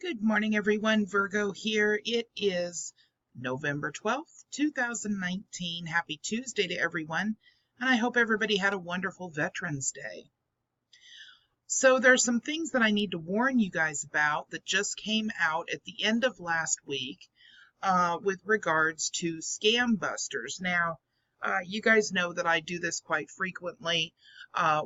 Good morning, everyone. Virgo here. It is November 12th, 2019. Happy Tuesday to everyone. And I hope everybody had a wonderful Veterans Day. So there's some things that I need to warn you guys about that just came out at the end of last week with regards to scam busters. Now, you guys know that I do this quite frequently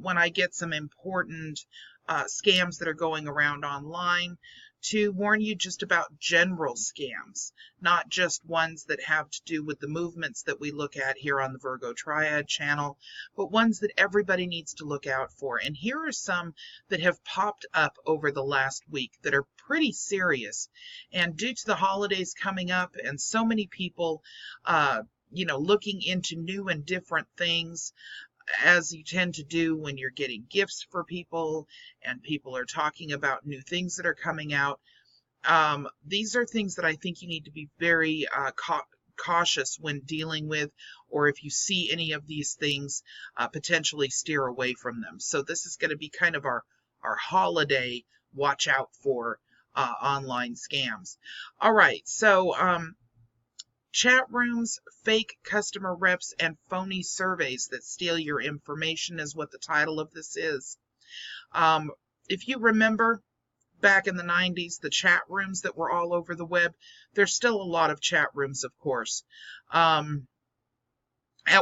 when I get some important scams that are going around online, to warn you just about general scams, not just ones that have to do with the movements that we look at here on the Virgo Triad channel, but ones that everybody needs to look out for. And here are some that have popped up over the last week that are pretty serious. And due to the holidays coming up and so many people, looking into new and different things, as you tend to do when you're getting gifts for people and people are talking about new things that are coming out. These are things that I think you need to be very cautious when dealing with, or if you see any of these things, potentially steer away from them. So this is going to be kind of our holiday watch out for online scams. All right, so chat rooms, fake customer reps, and phony surveys that steal your information is what the title of this is. If you remember back in the 90s, the chat rooms that were all over the web, there's still a lot of chat rooms, of course. At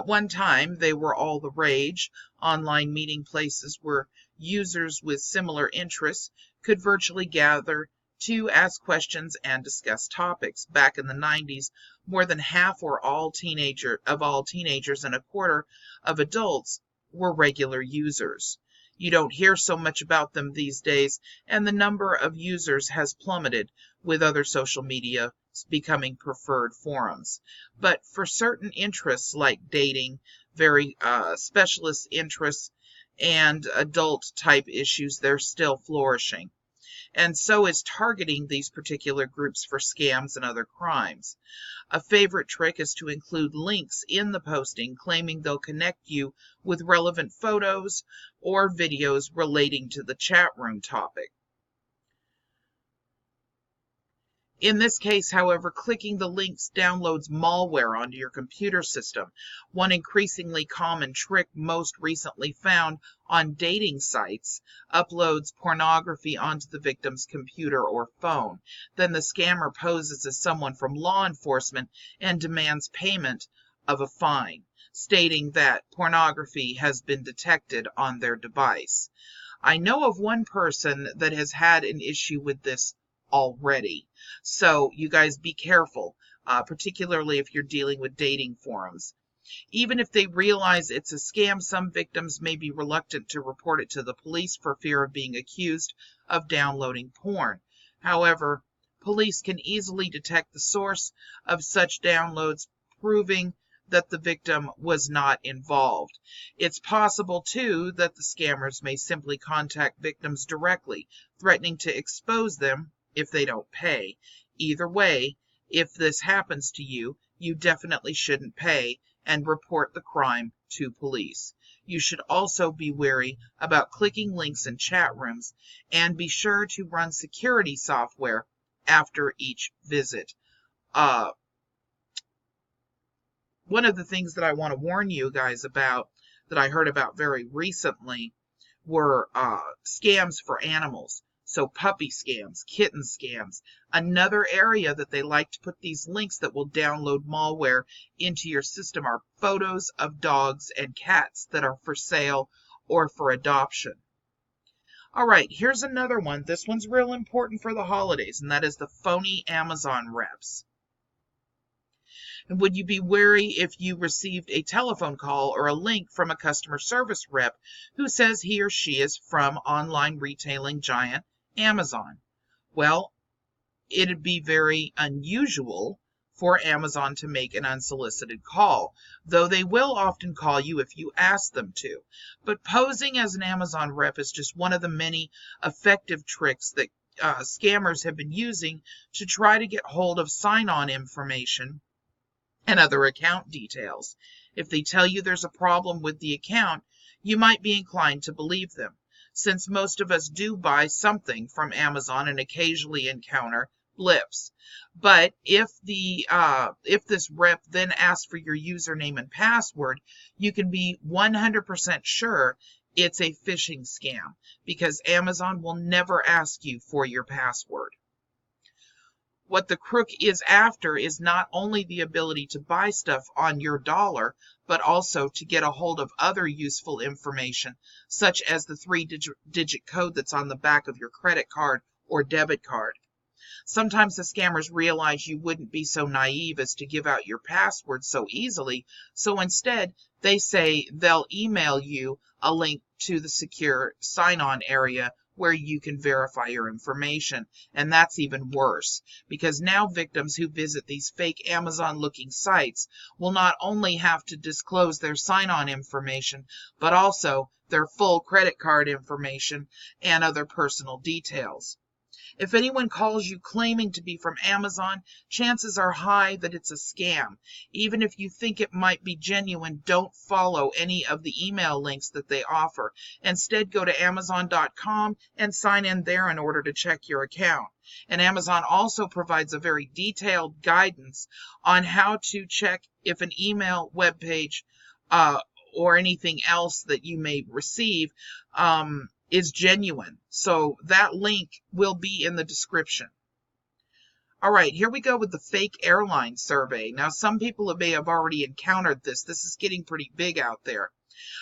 one time, they were all the rage, online meeting places where users with similar interests could virtually gather to ask questions and discuss topics. Back in the 90s, more than half or all teenagers and a quarter of adults were regular users. You don't hear so much about them these days, and the number of users has plummeted, with other social media becoming preferred forums. But for certain interests like dating, very specialist interests, and adult type issues, they're still flourishing. And so is targeting these particular groups for scams and other crimes. A favorite trick is to include links in the posting claiming they'll connect you with relevant photos or videos relating to the chat room topic. In this case, however, clicking the links downloads malware onto your computer system. One increasingly common trick most recently found on dating sites uploads pornography onto the victim's computer or phone. Then the scammer poses as someone from law enforcement and demands payment of a fine, stating that pornography has been detected on their device. I know of one person that has had an issue with this already. So you guys be careful, particularly if you're dealing with dating forums. Even if they realize it's a scam, some victims may be reluctant to report it to the police for fear of being accused of downloading porn. However, police can easily detect the source of such downloads, proving that the victim was not involved. It's possible, too, that the scammers may simply contact victims directly, threatening to expose them if they don't pay. Either way, if this happens to you, you definitely shouldn't pay and report the crime to police. You should also be wary about clicking links in chat rooms and be sure to run security software after each visit. One of the things that I want to warn you guys about that I heard about very recently were scams for animals. So puppy scams, kitten scams. Another area that they like to put these links that will download malware into your system are photos of dogs and cats that are for sale or for adoption. All right, here's another one. This one's real important for the holidays, and that is the phony Amazon reps. And would you be wary if you received a telephone call or a link from a customer service rep who says he or she is from online retailing giant Amazon? Well, it'd be very unusual for Amazon to make an unsolicited call, though they will often call you if you ask them to. But posing as an Amazon rep is just one of the many effective tricks that scammers have been using to try to get hold of sign-on information and other account details. If they tell you there's a problem with the account, you might be inclined to believe them. since most of us do buy something from Amazon and occasionally encounter blips. But if this rep then asks for your username and password, you can be 100% sure it's a phishing scam, because Amazon will never ask you for your password. What the crook is after is not only the ability to buy stuff on your dollar, but also to get a hold of other useful information, such as the 3-digit code that's on the back of your credit card or debit card. Sometimes the scammers realize you wouldn't be so naive as to give out your password so easily, so instead they say they'll email you a link to the secure sign-on area where you can verify your information. And that's even worse, because now victims who visit these fake Amazon-looking sites will not only have to disclose their sign-on information, but also their full credit card information and other personal details. If anyone calls you claiming to be from Amazon, chances are high that it's a scam. Even if you think it might be genuine, don't follow any of the email links that they offer. Instead, go to Amazon.com and sign in there in order to check your account. And Amazon also provides a very detailed guidance on how to check if an email, web page, or anything else that you may receive is genuine. So that link will be in the description. All right, here we go with the fake airline survey. Now, some people may have already encountered this. This is getting pretty big out there.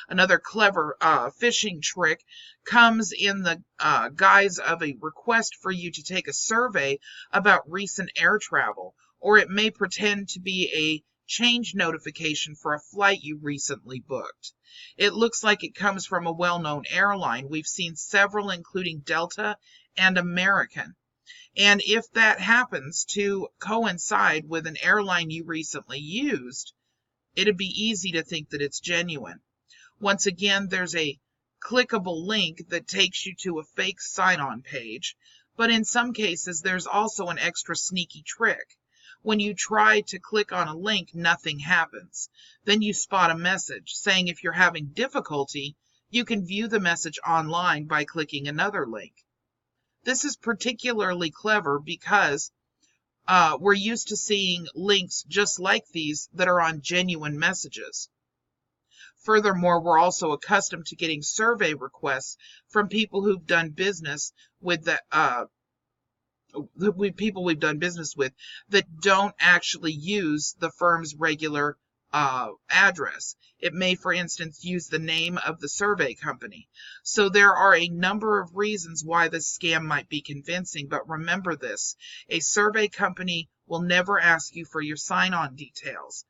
Another clever phishing trick comes in the guise of a request for you to take a survey about recent air travel, or it may pretend to be a change notification for a flight you recently booked. It looks like it comes from a well-known airline. We've seen several, including Delta and American. And if that happens to coincide with an airline you recently used, it'd be easy to think that it's genuine. Once again, there's a clickable link that takes you to a fake sign-on page, but in some cases, there's also an extra sneaky trick. When you try to click on a link, nothing happens. Then you spot a message saying if you're having difficulty, you can view the message online by clicking another link. This is particularly clever because we're used to seeing links just like these that are on genuine messages. Furthermore, we're also accustomed to getting survey requests from people who've done business with people we've done business with that don't actually use the firm's regular address. It may, for instance, use the name of the survey company. So there are a number of reasons why this scam might be convincing, but remember this: a survey company will never ask you for your sign-on details.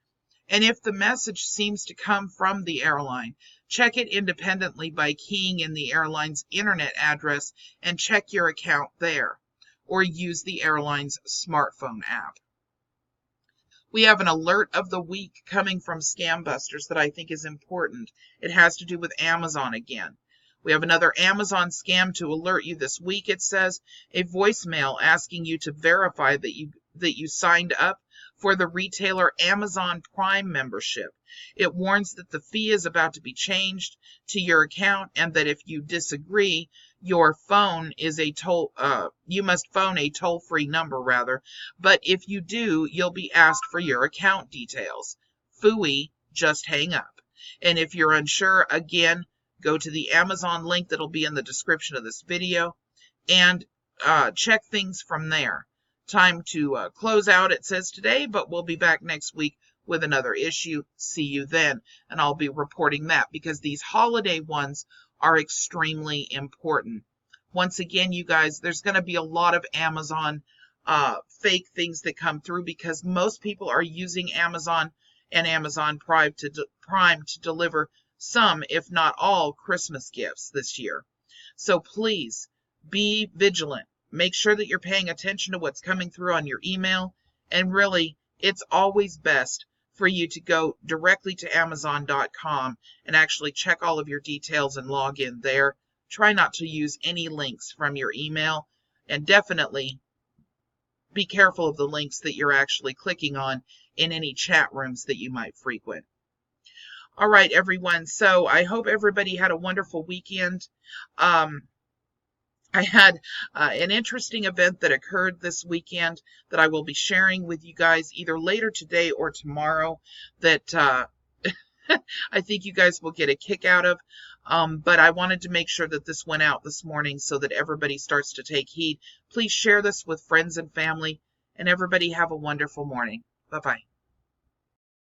And if the message seems to come from the airline, check it independently by keying in the airline's internet address and check your account there, or use the airline's smartphone app. We have an alert of the week coming from Scam Busters that I think is important. It has to do with Amazon again. We have another Amazon scam to alert you this week. It says a voicemail asking you to verify that you signed up for the retailer Amazon Prime membership. It warns that the fee is about to be changed to your account, and that if you disagree, you must phone a toll-free number rather. But if you do, you'll be asked for your account details. Phooey, just hang up. And if you're unsure, again, go to the Amazon link that'll be in the description of this video and check things from there. Time to close out, it says today, but we'll be back next week with another issue. See you then. And I'll be reporting that because these holiday ones are extremely important. Once again, you guys, there's going to be a lot of Amazon fake things that come through because most people are using Amazon and Amazon Prime to deliver some, if not all, Christmas gifts this year. So please be vigilant. Make sure that you're paying attention to what's coming through on your email. And really, it's always best for you to go directly to Amazon.com and actually check all of your details and log in there. Try not to use any links from your email. And definitely be careful of the links that you're actually clicking on in any chat rooms that you might frequent. All right, everyone. So I hope everybody had a wonderful weekend. Um, I had an interesting event that occurred this weekend that I will be sharing with you guys either later today or tomorrow that I think you guys will get a kick out of. But I wanted to make sure that this went out this morning so that everybody starts to take heed. Please share this with friends and family, and everybody have a wonderful morning. Bye bye.